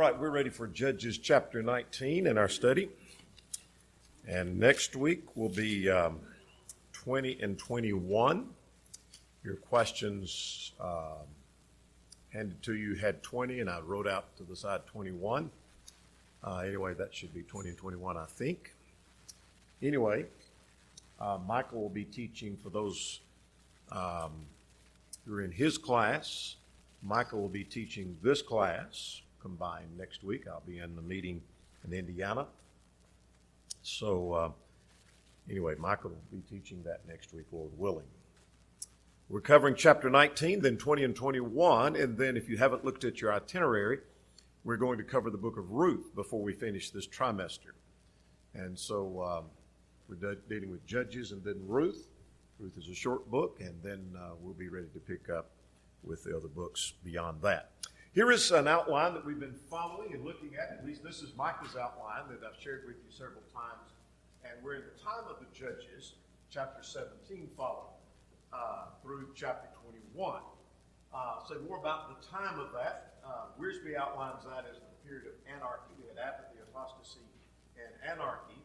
right, we're ready for Judges chapter 19 in our study. And next week will be 20 and 21. Your questions handed to you had 20, and I wrote out to the side 21. Anyway, that should be 20 and 21, I think. Anyway, Michael will be teaching for those who are in his class. Michael will be teaching this class combined next week. I'll be in the meeting in Indiana. So anyway, Michael will be teaching that next week, Lord willing. We're covering chapter 19, then 20 and 21, and then if you haven't looked at your itinerary, we're going to cover the book of Ruth before we finish this trimester. And so we're dealing with Judges and then Ruth. Ruth is a short book, and then we'll be ready to pick up with the other books beyond that. Here is an outline that we've been following and looking at least this is Micah's outline that I've shared with you several times. And we're in the time of the Judges, chapter 17 following, through chapter 21. Say more about the time of that. Wiersbe outlines that as the period of anarchy. We had apathy, apostasy, and anarchy.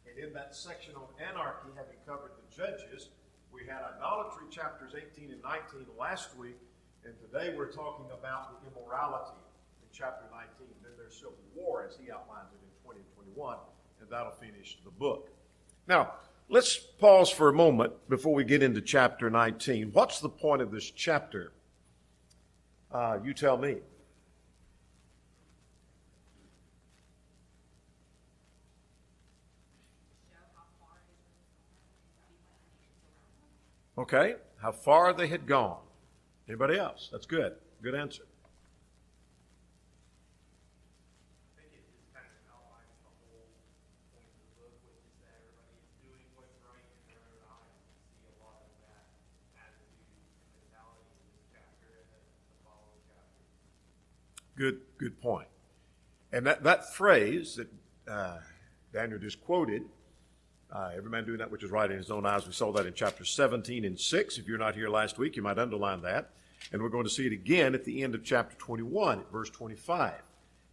And in that section on anarchy, having covered the Judges, we had idolatry chapters 18 and 19 last week. And today we're talking about the immorality in chapter 19. Then there's civil war as he outlines it in 20 and 21, and that'll finish the book. Now, let's pause for a moment before we get into chapter 19. What's the point of this chapter? You tell me. Okay, how far they had gone. Anybody else? That's good. Good answer. I think it just kind of outlines the whole point of the book, which is that everybody is doing what's right in their own eyes. You see a lot of that attitude and mentality in this chapter and the following chapters. Good point. And that phrase that Daniel just quoted, every man doing that which is right in his own eyes. We saw that in chapter 17 and 6. If you're not here last week, you might underline that. And we're going to see it again at the end of chapter 21, at verse 25.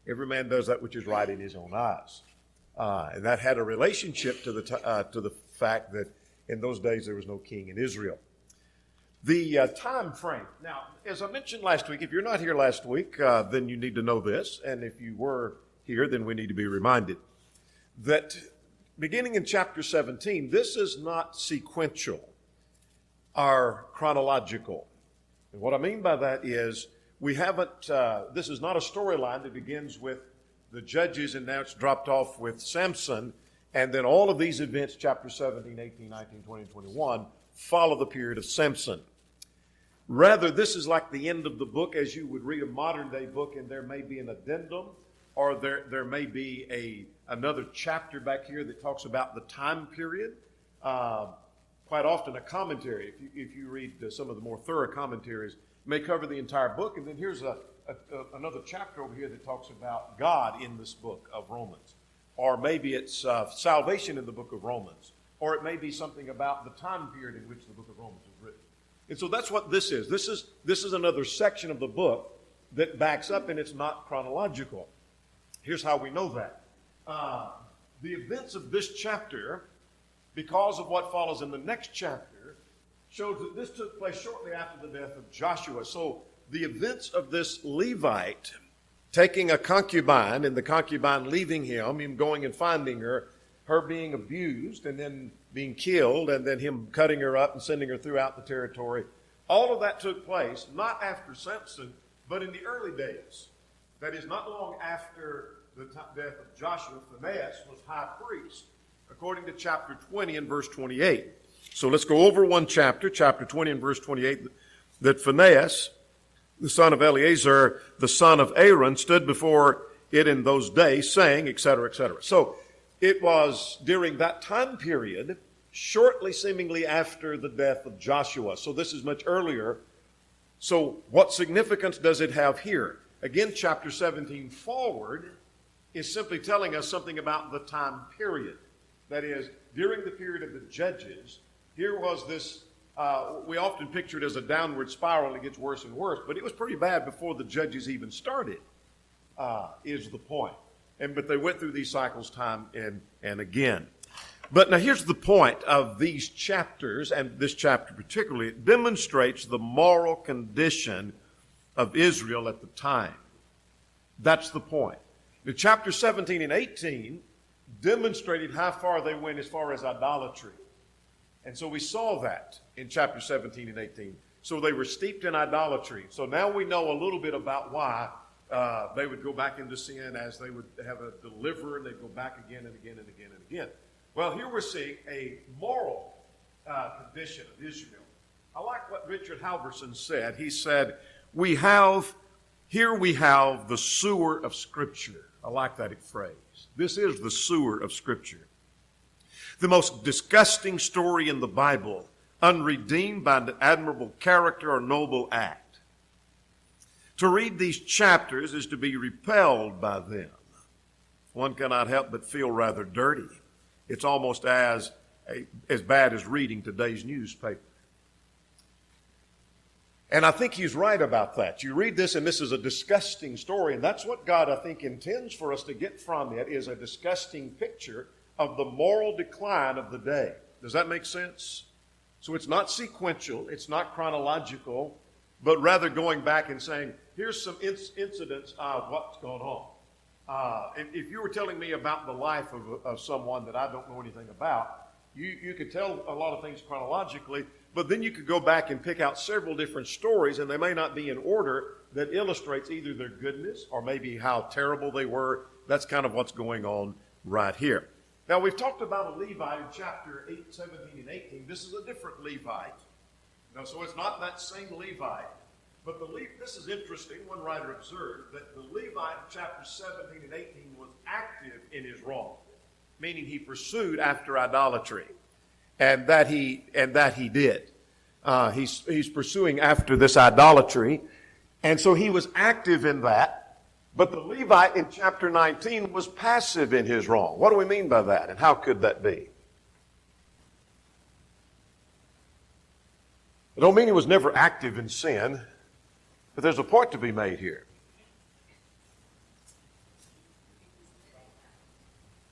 Every man does that which is right in his own eyes. And that had a relationship to the fact that in those days there was no king in Israel. The time frame. Now, as I mentioned last week, if you're not here last week, then you need to know this. And if you were here, then we need to be reminded that beginning in chapter 17, this is not sequential or chronological. And what I mean by that is we haven't, this is not a storyline that begins with the Judges and now it's dropped off with Samson. And then all of these events, chapter 17, 18, 19, 20, and 21, follow the period of Samson. Rather, this is like the end of the book as you would read a modern day book and there may be an addendum or there may be another chapter back here that talks about the time period. Quite often a commentary, if you read some of the more thorough commentaries, may cover the entire book. And then here's another chapter over here that talks about God in this book of Romans. Or maybe it's salvation in the book of Romans. Or it may be something about the time period in which the book of Romans was written. And so that's what this is. This is another section of the book that backs up and it's not chronological. Here's how we know that. The events of this chapter, because of what follows in the next chapter, shows that this took place shortly after the death of Joshua. So the events of this Levite taking a concubine and the concubine leaving him going and finding her being abused and then being killed, and then him cutting her up and sending her throughout the territory. All of that took place not after Samson, but in the early days. That is, not long after the death of Joshua, Phinehas was high priest, according to chapter 20 and verse 28. So let's go over one chapter 20 and verse 28, that Phinehas, the son of Eleazar, the son of Aaron, stood before it in those days, saying, etc., etc. So it was during that time period, shortly seemingly after the death of Joshua. So this is much earlier. So what significance does it have here? Again, chapter 17 forward is simply telling us something about the time period. That is, during the period of the Judges, here was this, we often picture it as a downward spiral and it gets worse and worse, but it was pretty bad before the Judges even started. is the point. But they went through these cycles time and again. But now here's the point of these chapters, and this chapter particularly. It demonstrates the moral condition of Israel at the time. That's the point. The chapter 17 and 18 demonstrated how far they went as far as idolatry. And so we saw that in chapter 17 and 18. So they were steeped in idolatry. So now we know a little bit about why they would go back into sin as they would have a deliverer, and they'd go back again and again and again and again. Well, here we're seeing a moral condition of Israel. I like what Richard Halverson said. He said, here we have the sewer of Scripture. I like that phrase. This is the sewer of Scripture. The most disgusting story in the Bible, unredeemed by an admirable character or noble act. To read these chapters is to be repelled by them. One cannot help but feel rather dirty. It's almost as bad as reading today's newspaper. And I think he's right about that. You read this, and this is a disgusting story, and that's what God, I think, intends for us to get from it, is a disgusting picture of the moral decline of the day. Does that make sense? So it's not sequential, it's not chronological, but rather going back and saying, here's some incidents of what's going on. If you were telling me about the life of someone that I don't know anything about, you could tell a lot of things chronologically, but then you could go back and pick out several different stories, and they may not be in order, that illustrates either their goodness or maybe how terrible they were. That's kind of what's going on right here. Now, we've talked about a Levite in chapter 8, 17, and 18. This is a different Levite. Now, so it's not that same Levite. But this is interesting. One writer observed that the Levite in chapter 17 and 18 was active in his wrong, meaning he pursued after idolatry, and that he did. He's pursuing after this idolatry, and so he was active in that. But the Levite in chapter 19 was passive in his wrong. What do we mean by that, and how could that be? I don't mean he was never active in sin, but there's a point to be made here.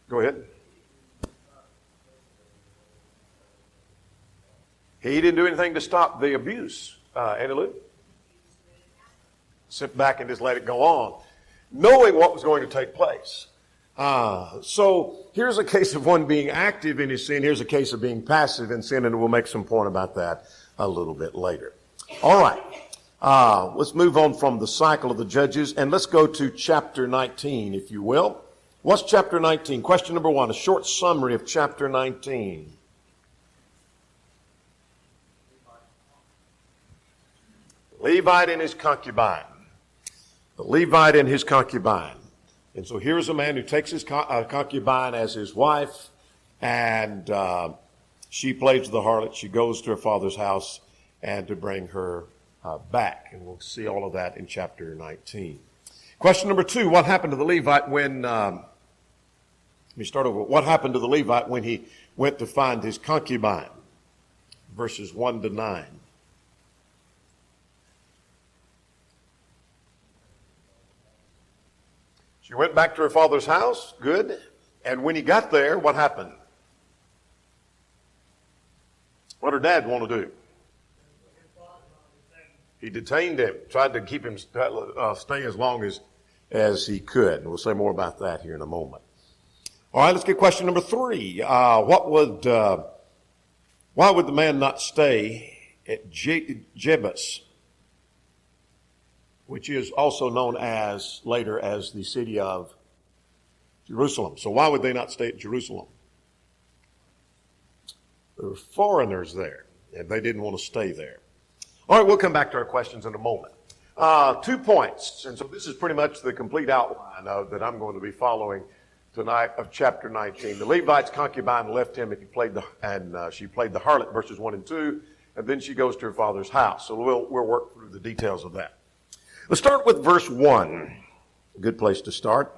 Go ahead. He didn't do anything to stop the abuse, Annie Lou. Sit back and just let it go on, knowing what was going to take place. So here's a case of one being active in his sin. Here's a case of being passive in sin, and we'll make some point about that a little bit later. All right. Let's move on from the cycle of the judges, and let's go to chapter 19, if you will. What's chapter 19? Question number 1, a short summary of chapter 19. Levite and his concubine. The Levite and his concubine. And so here's a man who takes his concubine as his wife, and she plays the harlot. She goes to her father's house and to bring her back. And we'll see all of that in chapter 19. Question number 2, what happened to the Levite when, let me start over. What happened to the Levite when he went to find his concubine? Verses 1 to 9. She went back to her father's house, good. And when he got there, what happened? What did Dad want to do? He detained him, tried to keep him stay as long as he could. And we'll say more about that here in a moment. All right, let's get question number 3. Why would the man not stay at Jebus, which is also known as later as the city of Jerusalem? So why would they not stay at Jerusalem? There were foreigners there, and they didn't want to stay there. All right, we'll come back to our questions in a moment. 2 points, and so this is pretty much the complete outline that I'm going to be following tonight of chapter 19. The Levite's concubine left him, and she played the harlot, verses 1 and 2, and then she goes to her father's house. So we'll work through the details of that. Let's start with verse 1. A good place to start.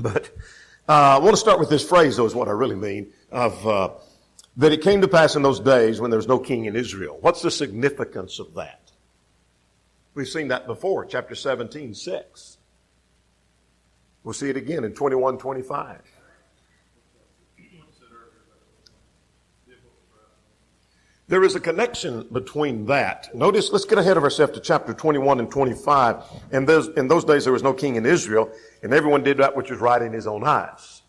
But I want to start with this phrase, though, is what I really mean, of that it came to pass in those days when there was no king in Israel. What's the significance of that? We've seen that before, chapter 17, 6. We'll see it again in 21:25. There is a connection between that. Notice, let's get ahead of ourselves to chapter 21 and 25. In those days, there was no king in Israel, and everyone did that which was right in his own eyes.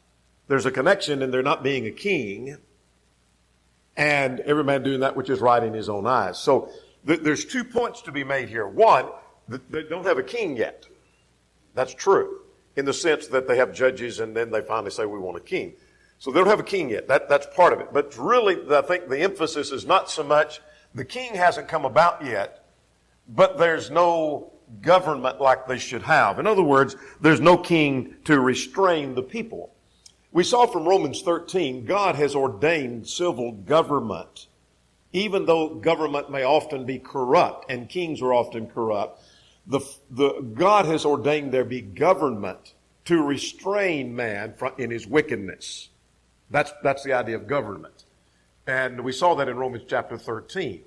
There's a connection in there not being a king, and every man doing that which is right in his own eyes. So there's 2 points to be made here. One, they don't have a king yet. That's true, in the sense that they have judges, and then they finally say, we want a king. So they don't have a king yet. That's part of it. But really, I think the emphasis is not so much the king hasn't come about yet, but there's no government like they should have. In other words, there's no king to restrain the people. We saw from Romans 13, God has ordained civil government. Even though government may often be corrupt, and kings are often corrupt, God has ordained there be government to restrain man in his wickedness. That's the idea of government. And we saw that in Romans chapter 13.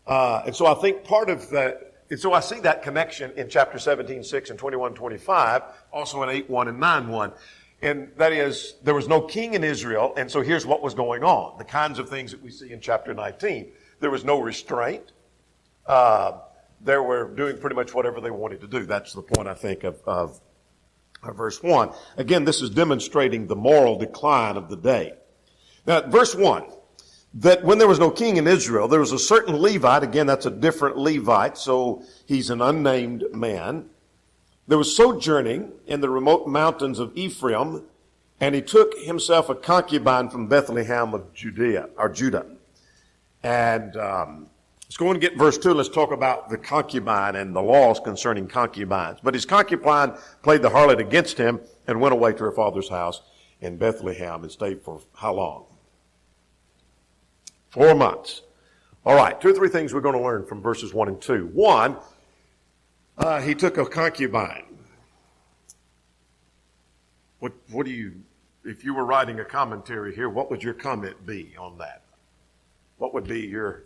And so I think part of that, and so I see that connection in chapter 17:6 and 21:25, also in 8:1 and 9:1. And that is, there was no king in Israel, and so here's what was going on. The kinds of things that we see in chapter 19. There was no restraint. They were doing pretty much whatever they wanted to do. That's the point, I think, of verse 1. Again, this is demonstrating the moral decline of the day. Now, verse 1, that when there was no king in Israel, there was a certain Levite. Again, that's a different Levite, so he's an unnamed man. There was sojourning in the remote mountains of Ephraim, and he took himself a concubine from Bethlehem of Judah. And let's go and get verse 2. Let's talk about the concubine and the laws concerning concubines. But his concubine played the harlot against him and went away to her father's house in Bethlehem and stayed for how long? 4 months. All right, 2 or 3 things we're going to learn from verses 1 and 2. 1, he took a concubine. What do you, if you were writing a commentary here, what would your comment be on that? What would be your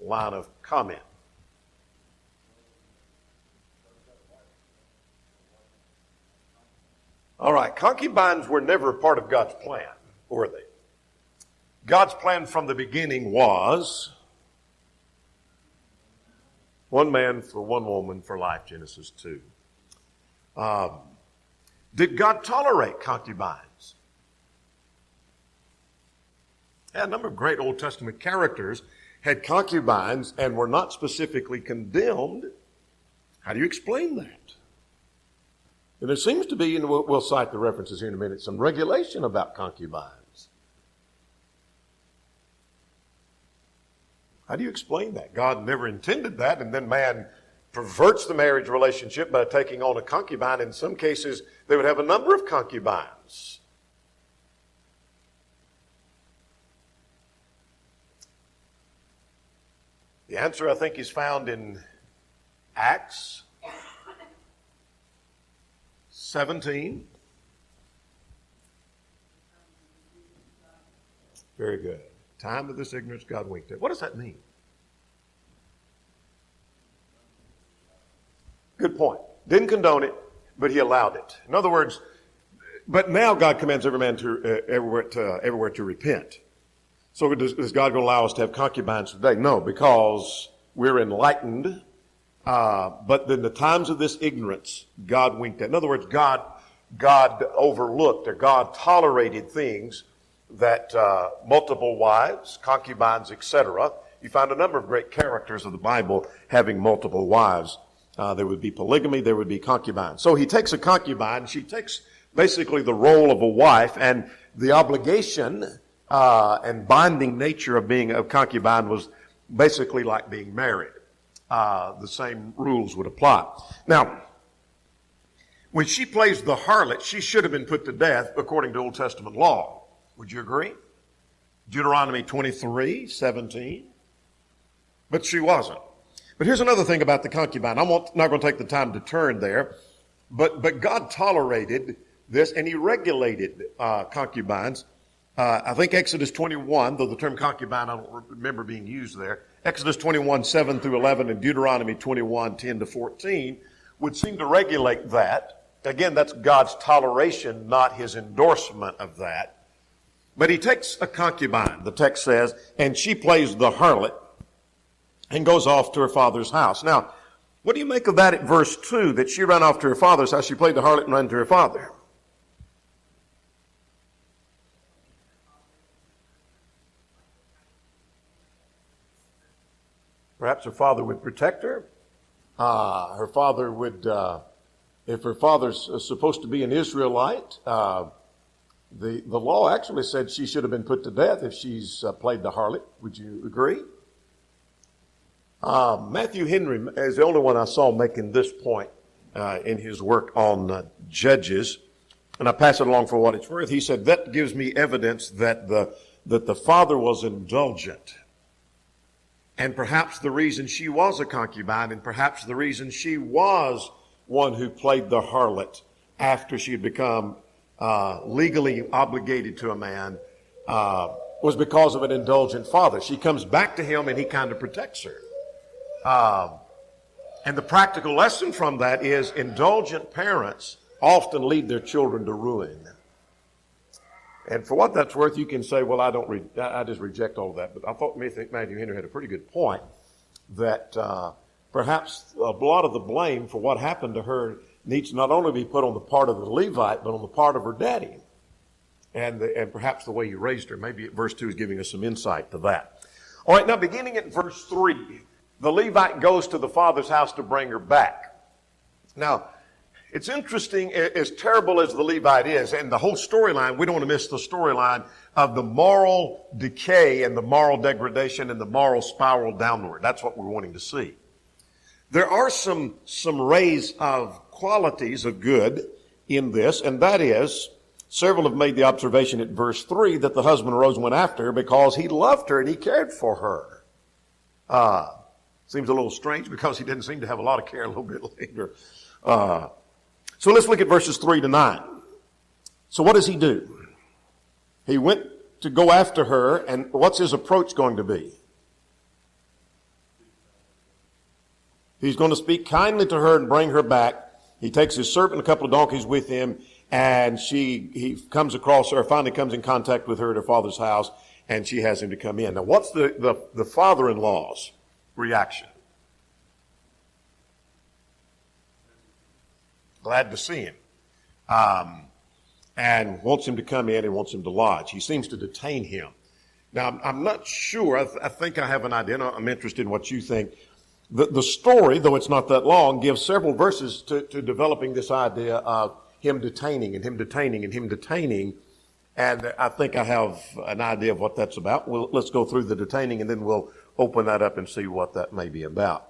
line of comment? All right, concubines were never a part of God's plan, were they? God's plan from the beginning was one man for one woman for life, Genesis 2. Did God tolerate concubines? Yeah, a number of great Old Testament characters had concubines and were not specifically condemned. How do you explain that? And there seems to be, and we'll cite the references here in a minute, some regulation about concubines. How do you explain that? God never intended that, and then man perverts the marriage relationship by taking on a concubine. In some cases, they would have a number of concubines. The answer, I think, is found in Acts 17. Very good. Time of this ignorance God winked at. What does that mean? Good point. Didn't condone it, but he allowed it. In other words, but now God commands every man to everywhere to repent. So is God going to allow us to have concubines today? No, because we're enlightened. But in the times of this ignorance, God winked at. In other words, God overlooked or God tolerated things that multiple wives, concubines, etc. You find a number of great characters of the Bible having multiple wives. There would be polygamy, there would be concubines. So he takes a concubine, she takes basically the role of a wife, and the obligation and binding nature of being a concubine was basically like being married. The same rules would apply. Now, when she plays the harlot, she should have been put to death according to Old Testament law. Would you agree? Deuteronomy 23:17. But she wasn't. But here's another thing about the concubine. I'm not going to take the time to turn there, but God tolerated this and he regulated concubines. I think Exodus 21, though the term concubine I don't remember being used there, Exodus 21:7 through 11 and Deuteronomy 21:10 to 14 would seem to regulate that. Again, that's God's toleration, not his endorsement of that. But he takes a concubine, the text says, and she plays the harlot and goes off to her father's house. Now, what do you make of that at verse 2, that she ran off to her father's house, she played the harlot and ran to her father? Perhaps her father would protect her. Her father would, if her father's supposed to be an Israelite, the law actually said she should have been put to death if she's played the harlot. Would you agree? Matthew Henry is the only one I saw making this point in his work on Judges, and I pass it along for what it's worth. He said that gives me evidence that the father was indulgent. And perhaps the reason she was a concubine, and perhaps the reason she was one who played the harlot after she had become legally obligated to a man, was because of an indulgent father. She comes back to him and he kind of protects her. And the practical lesson from that is indulgent parents often lead their children to ruin. And for what that's worth, you can say, well, I just reject all of that. But I thought Matthew Henry had a pretty good point that perhaps a lot of the blame for what happened to her needs to not only be put on the part of the Levite, but on the part of her daddy. And perhaps the way he raised her. Maybe verse 2 is giving us some insight to that. All right, now beginning at verse 3, the Levite goes to the father's house to bring her back. Now, it's interesting, as terrible as the Levite is, and the whole storyline, we don't want to miss the storyline of the moral decay and the moral degradation and the moral spiral downward. That's what we're wanting to see. There are some rays of qualities of good in this, and that is, several have made the observation at verse 3 that the husband arose and went after her because he loved her and he cared for her. Seems a little strange because he didn't seem to have a lot of care a little bit later. So let's look at verses 3 to 9. So what does he do? He went to go after her, and what's his approach going to be? He's going to speak kindly to her and bring her back. He takes his servant and a couple of donkeys with him, and he comes across her, finally comes in contact with her at her father's house, and she has him to come in. Now what's the father-in-law's reaction? Glad to see him. And wants him to come in and wants him to lodge. He seems to detain him. Now, I'm not sure. I think I have an idea. I'm interested in what you think. The story, though it's not that long, gives several verses to developing this idea of him detaining and him detaining and him detaining. And I think I have an idea of what that's about. Let's go through the detaining and then we'll open that up and see what that may be about.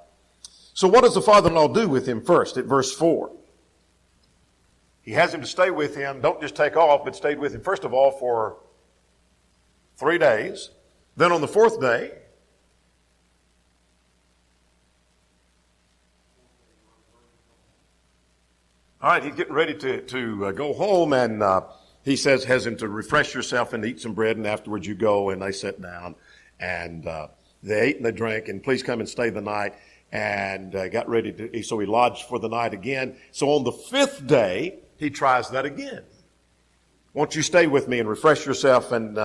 So what does the father-in-law do with him first at verse 4? He has him to stay with him. Don't just take off, but stayed with him, first of all, for 3 days. Then on the 4th day, all right, he's getting ready to go home, and he has him to refresh yourself and eat some bread, and afterwards you go, and they sit down, and they ate and they drank, and please come and stay the night, and got ready to, so he lodged for the night again. So on the 5th day, he tries that again. Won't you stay with me and refresh yourself? And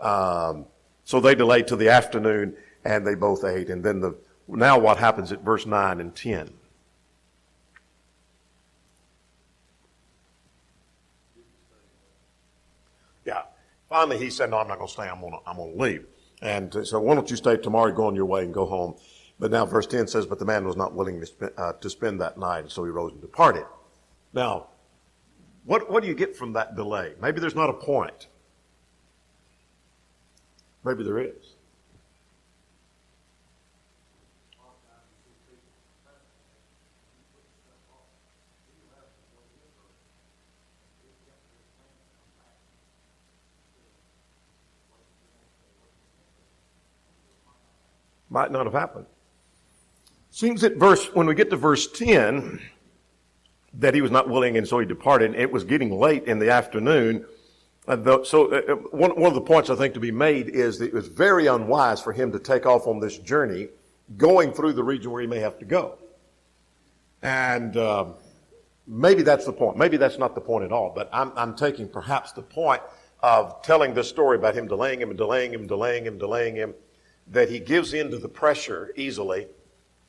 so they delayed till the afternoon, and they both ate. And then now what happens at verse 9 and 10? Yeah. Finally, he said, no, I'm not going to stay. I'm going to leave. And so why don't you stay tomorrow, go on your way and go home. But now verse 10 says, but the man was not willing to spend that night, and so he rose and departed. Now, what do you get from that delay? Maybe there's not a point. Maybe there is. Might not have happened. Seems that when we get to verse 10, that he was not willing and so he departed. And it was getting late in the afternoon. One of the points I think to be made is that it was very unwise for him to take off on this journey going through the region where he may have to go. And Maybe that's the point. Maybe that's not the point at all, but I'm taking perhaps the point of telling this story about him delaying him and delaying him, delaying him, delaying him, that he gives in to the pressure easily,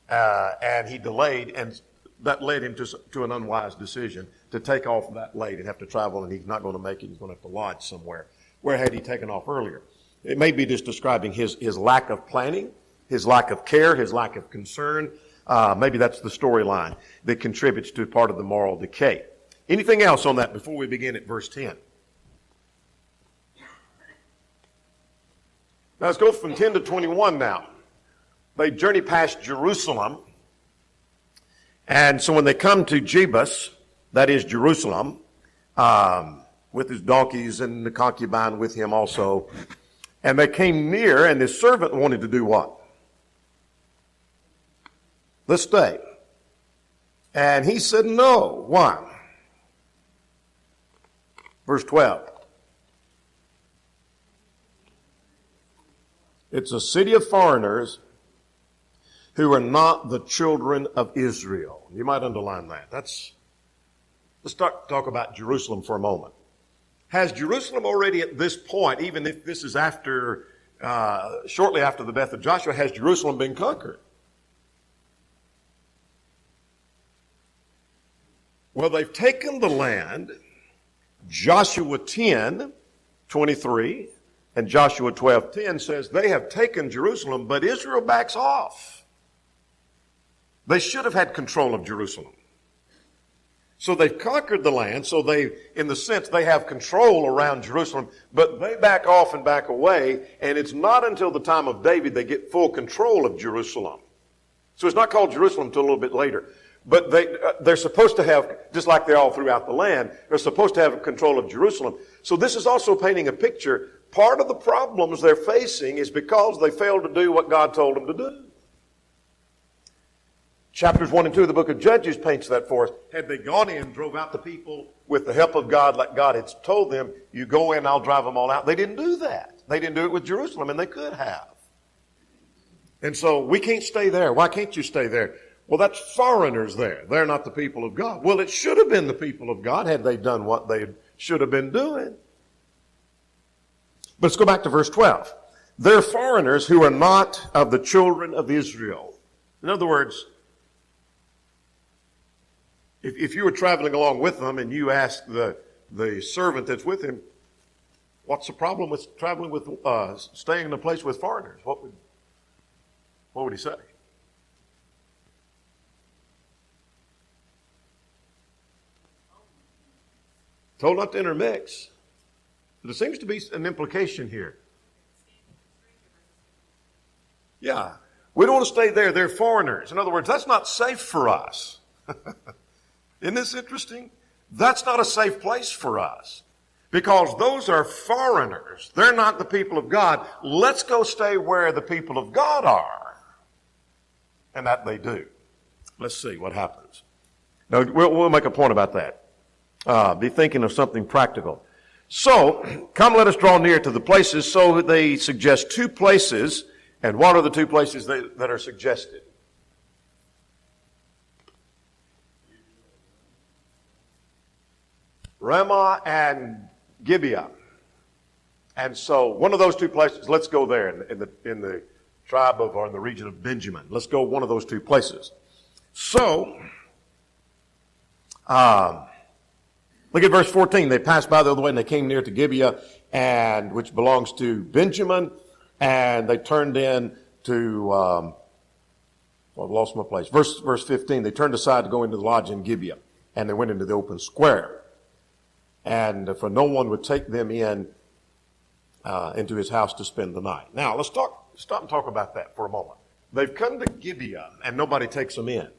and he delayed, and that led him to an unwise decision to take off that late and have to travel, and he's not going to make it. He's going to have to lodge somewhere. Where had he taken off earlier? It may be just describing his lack of planning, his lack of care, his lack of concern. Maybe that's the storyline that contributes to part of the moral decay. Anything else on that before we begin at verse 10? Now let's go from 10 to 21 now. They journey past Jerusalem. And so when they come to Jebus, that is Jerusalem, with his donkeys and the concubine with him also, and they came near, and his servant wanted to do what? Let's stay. And he said no. Why? Verse 12. It's a city of foreigners who are not the children of Israel. You might underline that. Let's talk about Jerusalem for a moment. Has Jerusalem already at this point, even if this is after, shortly after the death of Joshua, has Jerusalem been conquered? Well, they've taken the land. Joshua 10:23 and Joshua 12:10 says they have taken Jerusalem, but Israel backs off. They should have had control of Jerusalem. So they've conquered the land, so in the sense, they have control around Jerusalem, but they back off and back away, and it's not until the time of David they get full control of Jerusalem. So it's not called Jerusalem until a little bit later. But they're supposed to have, just like they're all throughout the land, they're supposed to have control of Jerusalem. So this is also painting a picture. Part of the problems they're facing is because they failed to do what God told them to do. Chapters 1 and 2 of the book of Judges paints that for us. Had they gone in, drove out the people with the help of God, like God had told them, you go in, I'll drive them all out. They didn't do that. They didn't do it with Jerusalem, and they could have. And so we can't stay there. Why can't you stay there? Well, that's foreigners there. They're not the people of God. Well, it should have been the people of God had they done what they should have been doing. But let's go back to verse 12. They're foreigners who are not of the children of Israel. In other words, if you were traveling along with them and you asked the servant that's with him, what's the problem with traveling with, staying in a place with foreigners? What would he say? Told not to intermix. There seems to be an implication here. Yeah. We don't want to stay there. They're foreigners. In other words, that's not safe for us. Isn't this interesting? That's not a safe place for us. Because those are foreigners. They're not the people of God. Let's go stay where the people of God are. And that they do. Let's see what happens. Now, we'll make a point about that. Be thinking of something practical. So, come let us draw near to the places. So they suggest two places. And what are the two places that are suggested? Ramah and Gibeah. And so one of those two places, let's go there in the tribe of, or in the region of Benjamin. Let's go one of those two places. So, look at verse 14. They passed by the other way and they came near to Gibeah, and which belongs to Benjamin, and they turned in to, I've lost my place. Verse 15, they turned aside to go into the lodge in Gibeah, and they went into the open square. And for no one would take them in into his house to spend the night. Now, let's stop and talk about that for a moment. They've come to Gibeah, and nobody takes them in.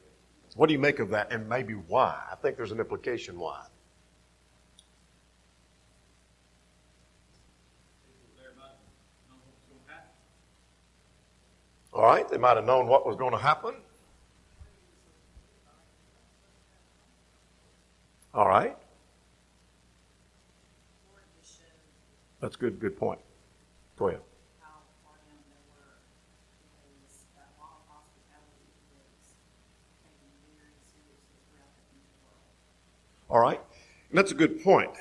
What do you make of that, and maybe why? I think there's an implication why. All right, they might have known what was going to happen. All right. That's good point. Go ahead. And that's a good point.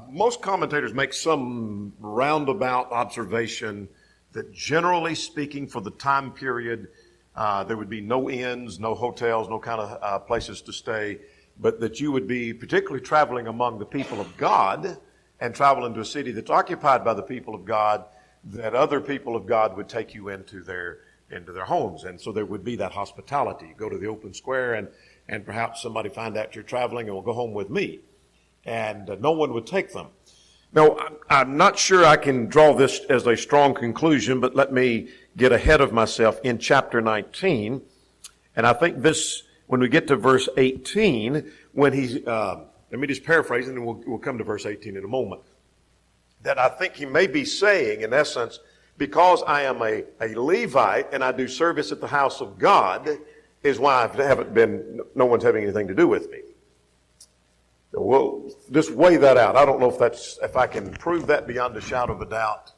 Most commentators make some roundabout observation that generally speaking for the time period, there would be no inns, no hotels, no kind of places to stay, but that you would be particularly traveling among the people of God and travel into a city that's occupied by the people of God, that other people of God would take you into their homes. And so there would be that hospitality. You go to the open square and perhaps somebody find out you're traveling and will go home with me. And no one would take them. Now, I'm not sure I can draw this as a strong conclusion, but let me get ahead of myself in chapter 19. And I think this, when we get to verse 18, when he's, let me just paraphrase and then we'll come to verse 18 in a moment. That I think he may be saying, in essence, because I am a Levite and I do service at the house of God, is why no one's having anything to do with me. We'll just weigh that out. I don't know if I can prove that beyond a shadow of a doubt,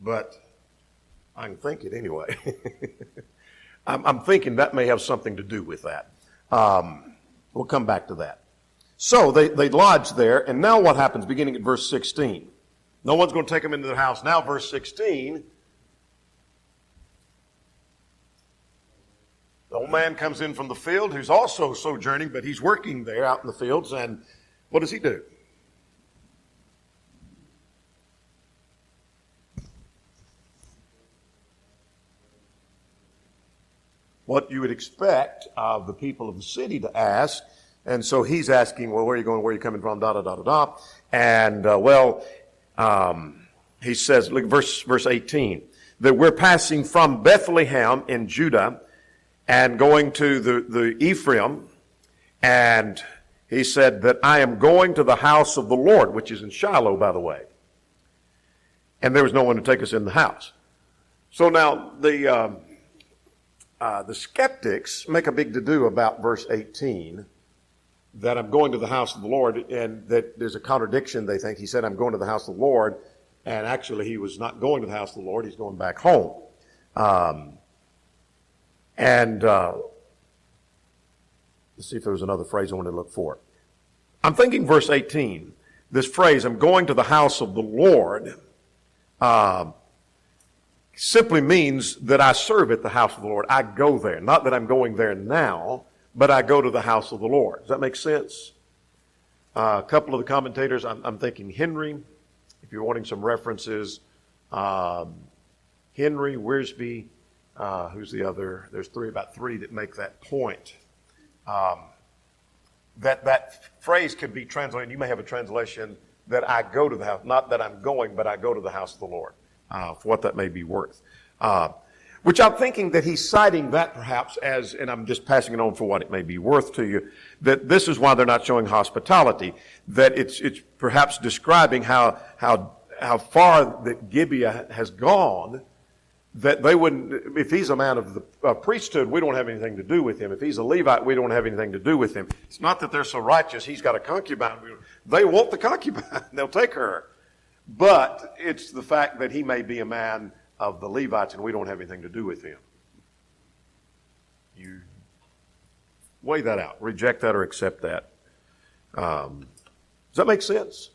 but I can think it anyway. I'm thinking that may have something to do with that. We'll come back to that. So they lodge there, and now what happens beginning at verse 16? No one's going to take them into their house. Now verse 16, the old man comes in from the field who's also sojourning, but he's working there out in the fields, and what does he do? What you would expect of the people of the city to ask, and so he's asking, well, where are you going, where are you coming from, da-da-da-da-da, and he says, look, verse 18, that we're passing from Bethlehem in Judah and going to the Ephraim, and he said that I am going to the house of the Lord, which is in Shiloh, by the way. And there was no one to take us in the house. So now the skeptics make a big to-do about verse 18, that I'm going to the house of the Lord, and that there's a contradiction, they think. He said, I'm going to the house of the Lord, and actually he was not going to the house of the Lord, he's going back home. Let's see if there was another phrase I wanted to look for. I'm thinking verse 18, this phrase, I'm going to the house of the Lord, simply means that I serve at the house of the Lord. I go there. Not that I'm going there now, but I go to the house of the Lord. Does that make sense? A couple of the commentators, I'm thinking Henry, if you're wanting some references, Henry, Wiersbe, who's the other? There's about three that make that point. That phrase could be translated, you may have a translation, that I go to the house, not that I'm going, but I go to the house of the Lord, for what that may be worth. Which I'm thinking that he's citing that perhaps as, and I'm just passing it on for what it may be worth to you, that this is why they're not showing hospitality, that it's perhaps describing how far that Gibeah has gone, that they wouldn't, if he's a man of the priesthood, we don't have anything to do with him. If he's a Levite, we don't have anything to do with him. It's not that they're so righteous, he's got a concubine. They want the concubine, they'll take her. But it's the fact that he may be a man of the Levites and we don't have anything to do with him. You weigh that out, reject that or accept that. Does that make sense?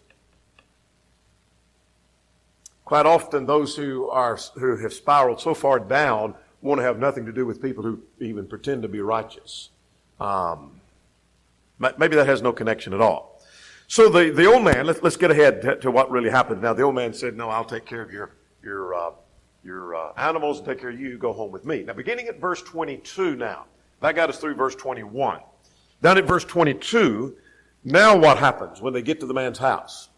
Quite often those who have spiraled so far down want to have nothing to do with people who even pretend to be righteous. Maybe that has no connection at all. So the old man, let's get ahead to what really happened. Now the old man said, no, I'll take care of your animals and take care of you. Go home with me. Now beginning at verse 22 now. That got us through verse 21. Down at verse 22, now what happens when they get to the man's house?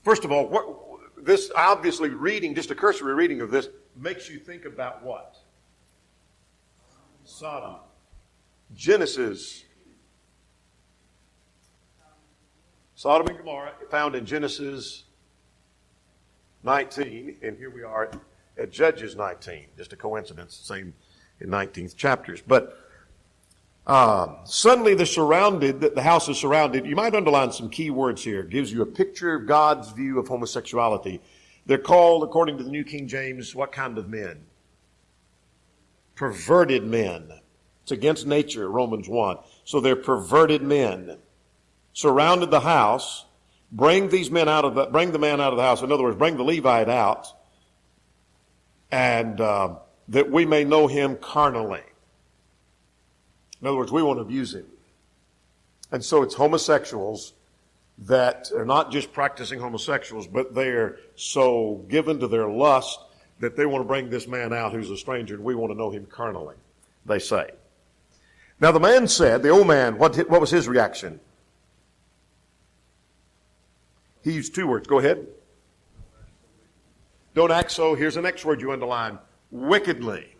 First of all, this obviously reading, just a cursory reading of this, makes you think about what? Sodom. Genesis. Sodom and Gomorrah, found in Genesis 19, and here we are at Judges 19. Just a coincidence, same in 19th chapters. But suddenly the house is surrounded. You might underline some key words here. It gives you a picture of God's view of homosexuality. They're called, according to the New King James, what kind of men? Perverted men. It's against nature, Romans 1. So they're perverted men. Surrounded the house, bring the man out of the house. In other words, bring the Levite out, and that we may know him carnally. In other words, we want to abuse him. And so it's homosexuals that are not just practicing homosexuals, but they're so given to their lust that they want to bring this man out who's a stranger, and we want to know him carnally, they say. Now the man said, the old man, what was his reaction? He used two words. Go ahead. Don't act so. Here's the next word you underline. Wickedly.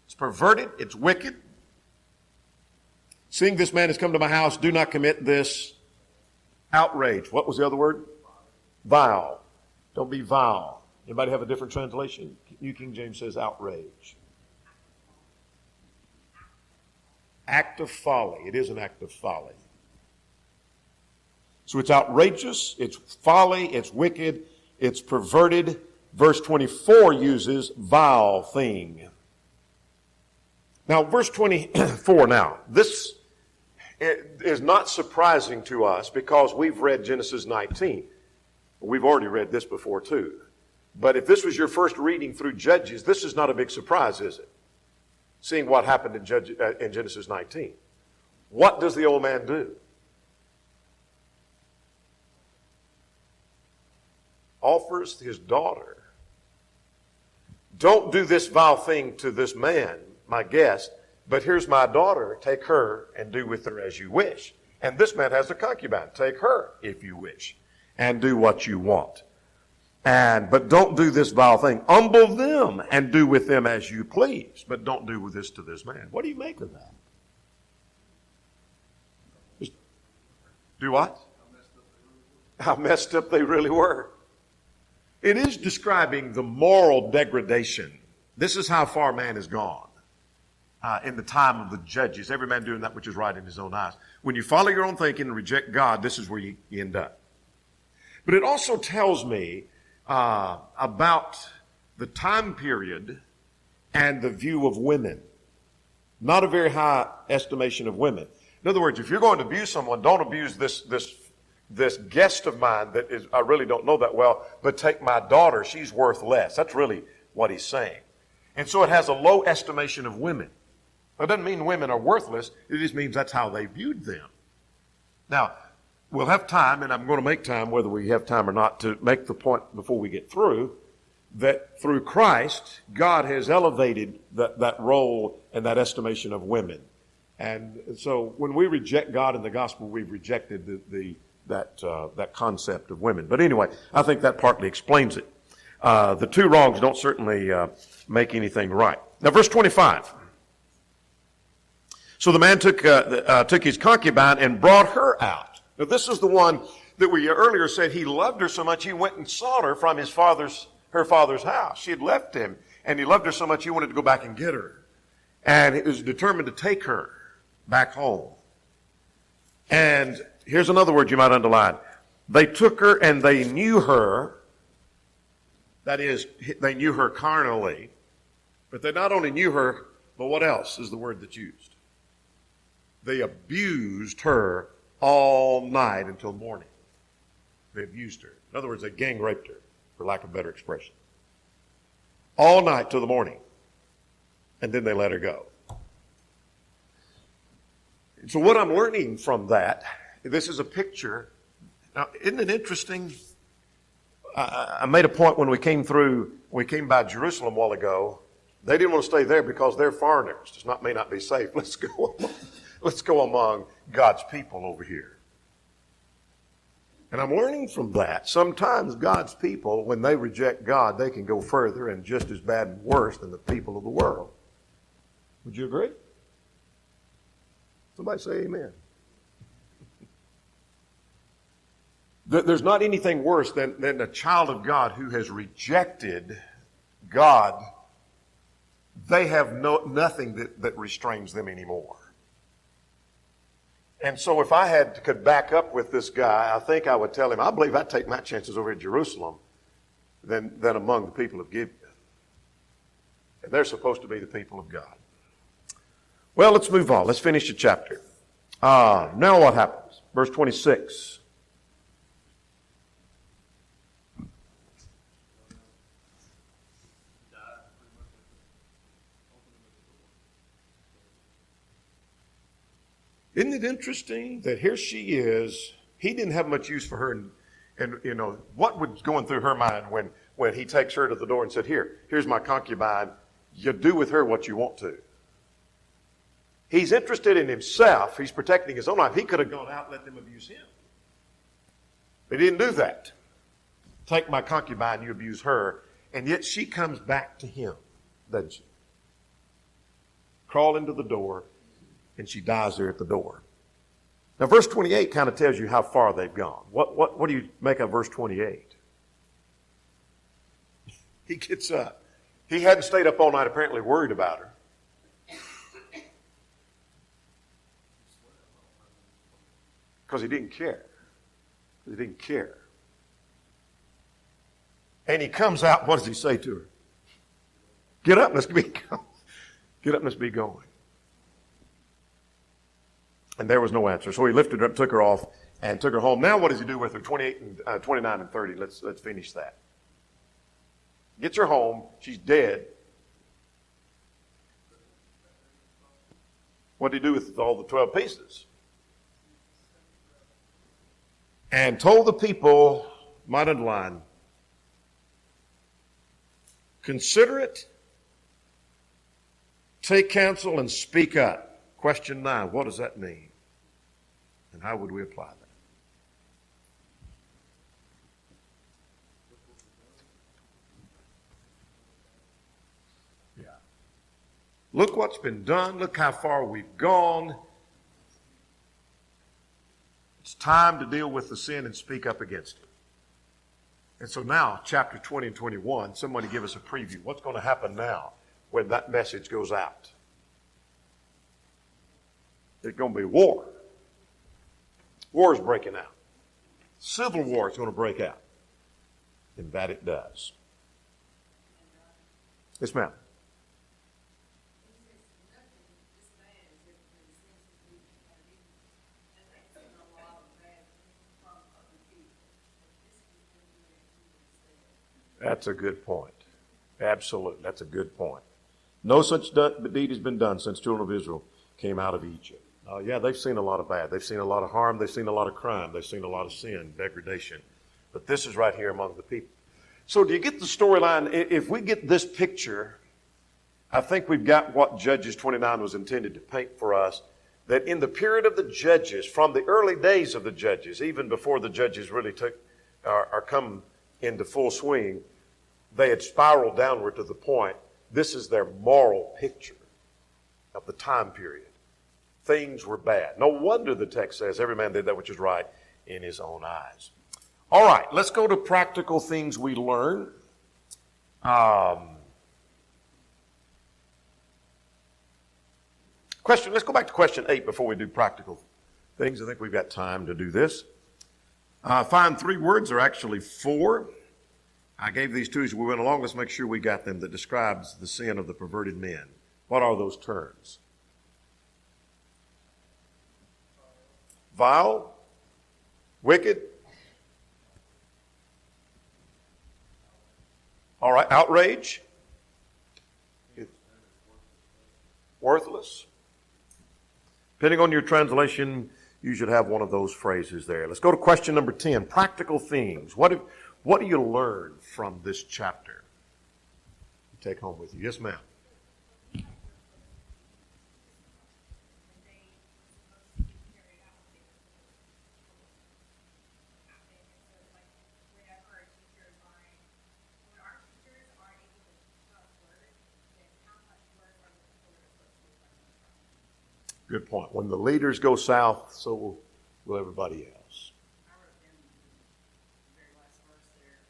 It's perverted. It's wicked. Seeing this man has come to my house, do not commit this outrage. What was the other word? Vile. Don't be vile. Anybody have a different translation? New King James says outrage. Act of folly. It is an act of folly. So it's outrageous, it's folly, it's wicked, it's perverted. Verse 24 uses vile thing. Now, verse 24 now, this is not surprising to us because we've read Genesis 19. We've already read this before too. But if this was your first reading through Judges, this is not a big surprise, is it? Seeing what happened in Genesis 19. What does the old man do? Offers his daughter. Don't do this vile thing to this man, my guest, but here's my daughter. Take her and do with her as you wish. And this man has a concubine. Take her if you wish and do what you want. But don't do this vile thing. Humble them and do with them as you please, but don't do with this to this man. What do you make of that? Do what? How messed up they really were. It is describing the moral degradation. This is how far man has gone in the time of the judges. Every man doing that which is right in his own eyes. When you follow your own thinking and reject God, this is where you end up. But it also tells me about the time period and the view of women. Not a very high estimation of women. In other words, if you're going to abuse someone, don't abuse this guest of mine that is, I really don't know that well, but take my daughter, she's worth less. That's really what he's saying. And so it has a low estimation of women. That doesn't mean women are worthless. It just means that's how they viewed them. Now, we'll have time, and I'm going to make time, whether we have time or not, to make the point before we get through, that through Christ, God has elevated that role and that estimation of women. And so when we reject God in the gospel, we've rejected that concept of women. But anyway, I think that partly explains it. The two wrongs don't certainly make anything right. Now, verse 25. So the man took his concubine and brought her out. Now, this is the one that we earlier said he loved her so much he went and sought her from her father's house. She had left him, and he loved her so much he wanted to go back and get her. And he was determined to take her back home. And here's another word you might underline. They took her and they knew her. That is, they knew her carnally. But they not only knew her, but what else is the word that's used? They abused her all night until morning. They abused her. In other words, they gang raped her, for lack of a better expression. All night till the morning. And then they let her go. So what I'm learning from that, this is a picture. Now, isn't it interesting? I made a point when we came by Jerusalem a while ago. They didn't want to stay there because they're foreigners. This may not be safe. Let's go among God's people over here. And I'm learning from that. Sometimes God's people, when they reject God, they can go further and just as bad and worse than the people of the world. Would you agree? Somebody say amen. There's not anything worse than a child of God who has rejected God. They have nothing that restrains them anymore. And so if I could back up with this guy, I think I would tell him, I believe I'd take my chances over in Jerusalem than among the people of Gibeon. And they're supposed to be the people of God. Well, let's move on. Let's finish the chapter. Now what happens? Verse 26. Isn't it interesting that here she is, he didn't have much use for her, and you know, what was going through her mind when he takes her to the door and said, here's my concubine, you do with her what you want to. He's interested in himself, he's protecting his own life. He could have gone out and let them abuse him. But he didn't do that. Take my concubine, you abuse her, and yet she comes back to him, doesn't she? Crawl into the door, and she dies there at the door. Now, verse 28 kind of tells you how far they've gone. What do you make of verse 28? He gets up. He hadn't stayed up all night, apparently worried about her. Because he didn't care. He didn't care. And he comes out, what does he say to her? Get up, let's be going. Get up, let's be going. And there was no answer. So he lifted her up, took her off, and took her home. Now what does he do with her? 28 and 29 and 30. Let's finish that. Gets her home. She's dead. What did he do with all the 12 pieces? And told the people, might underline, consider it, take counsel, and speak up. Question 9, what does that mean? And how would we apply that? Yeah. Look what's been done. Look how far we've gone. It's time to deal with the sin and speak up against it. And so now, chapter 20 and 21, somebody give us a preview. What's going to happen now when that message goes out? There's going to be war. War is breaking out. Civil war is going to break out. And that it does. Yes, ma'am. That's a good point. Absolutely. That's a good point. No such deed has been done since children of Israel came out of Egypt. Yeah, they've seen a lot of bad. They've seen a lot of harm. They've seen a lot of crime. They've seen a lot of sin, degradation. But this is right here among the people. So do you get the storyline? If we get this picture, I think we've got what Judges 29 was intended to paint for us, that in the period of the Judges, from the early days of the Judges, even before the Judges really come into full swing, they had spiraled downward to the point, this is their moral picture of the time period. Things were bad. No wonder the text says every man did that which is right in his own eyes. All right, let's go to practical things we learn. Let's go back to question 8 before we do practical things. I think we've got time to do this. Find 3 words, or actually 4. I gave these to you as we went along. Let's make sure we got them, that describes the sin of the perverted men. What are those terms? Vile, wicked. All right, outrage, worthless. Depending on your translation, you should have one of those phrases there. Let's go to question number 10, practical things. What do you learn from this chapter? Take home with you. Yes, ma'am. Good point. When the leaders go south, so will everybody else. I wrote down the very last verse there.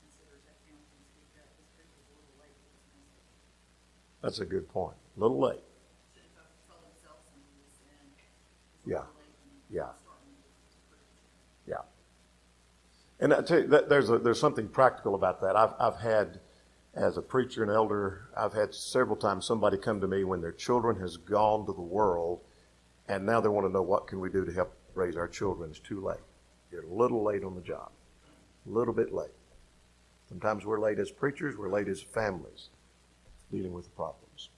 Consider that counsel and speak up. This group was a little late for this message. That's a good point. A little late. Should have told themselves something to sin. Yeah. Yeah. Starting to preach. Yeah. And I tell you, there's something practical about that. I've had As a preacher and elder, I've had several times somebody come to me when their children has gone to the world, and now they want to know what can we do to help raise our children. It's too late. You're a little late on the job, a little bit late. Sometimes we're late as preachers, we're late as families dealing with the problems.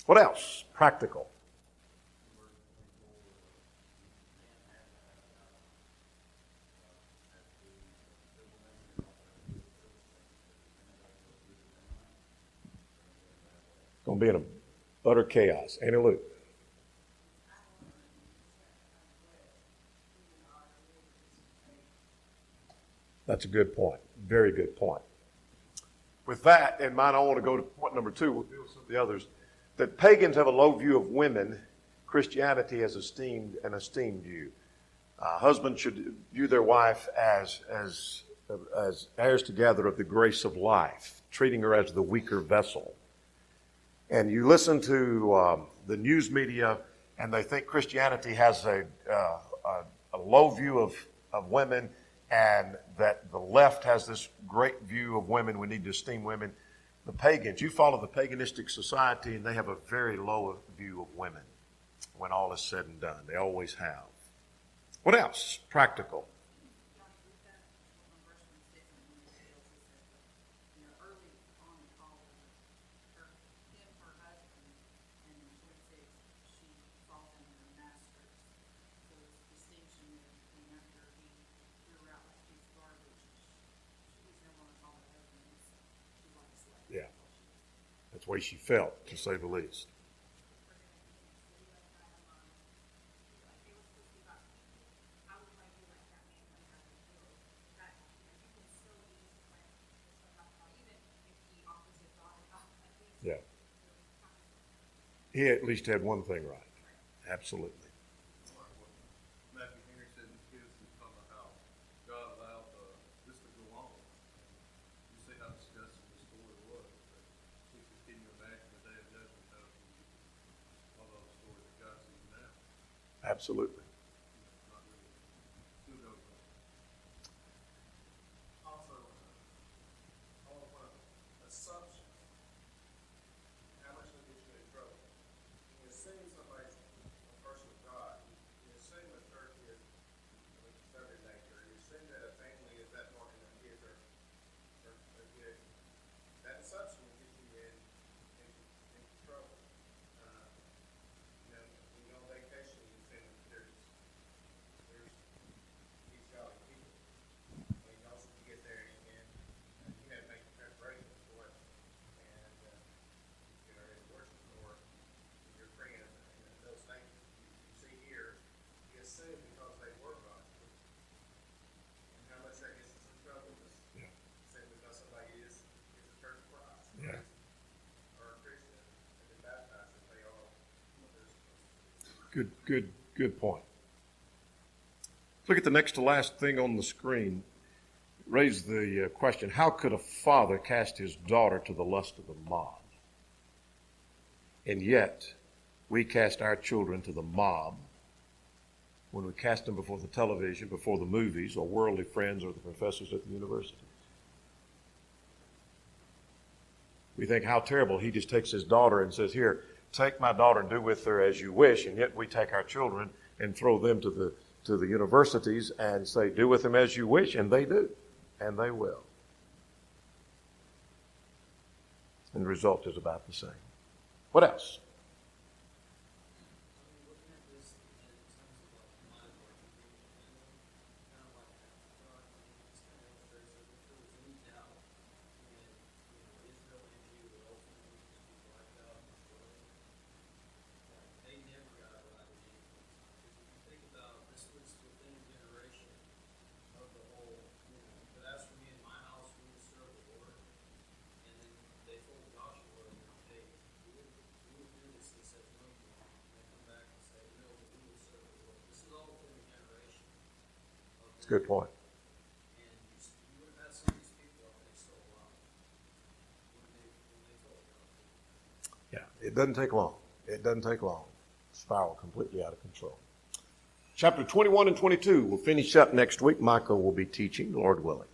What else? Practical. Going to be in a utter chaos. Ain't it, Luke? That's a good point. Very good point. With that in mind, I want to go to point number 2. We'll deal with some of the others. That pagans have a low view of women. Christianity has an esteemed view. Husbands should view their wife as heirs together of the grace of life, treating her as the weaker vessel. And you listen to the news media, and they think Christianity has a low view of women, and that the left has this great view of women. We need to esteem women. The pagans, you follow the paganistic society, and they have a very low view of women when all is said and done. They always have. What else? Practical. Yeah, that's the way she felt, to say the least. Yeah. He at least had one thing right. Absolutely. Matthew Henry said in his is talking about how God allowed this to go on. You see how disgusting the story was. But can you imagine the day of judgment how all those stories that God sees now? Absolutely. Not really. Still goes on. Also, all of one assumption, how much will get you in trouble? You assume somebody's a person of God. You assume a church is Sunday nature. You assume that a family is that more, and their kids are good. That assumption will get you in trouble. When you go on vacation, you assume there's these godly people. And also you get there and you have to make preparations for it. And you're ready to worship for your friends and those things you see here, you assume because they were godly. And how much that gets us in trouble is simply because somebody is a church of Christ. Yeah. Or a Christian and been baptized that they are what they're supposed to be. Good point. Look at the next to last thing on the screen. Raise the question, how could a father cast his daughter to the lust of the mob? And yet, we cast our children to the mob when we cast them before the television, before the movies, or worldly friends, or the professors at the university. We think how terrible. He just takes his daughter and says, here, take my daughter and do with her as you wish. And yet we take our children and throw them to the universities and say, do with them as you wish. And they do. And they will. And the result is about the same. What else? That's a good point. Yeah, it doesn't take long. It doesn't take long. Spiral completely out of control. Chapter 21 and 22 will finish up next week. Michael will be teaching, Lord willing.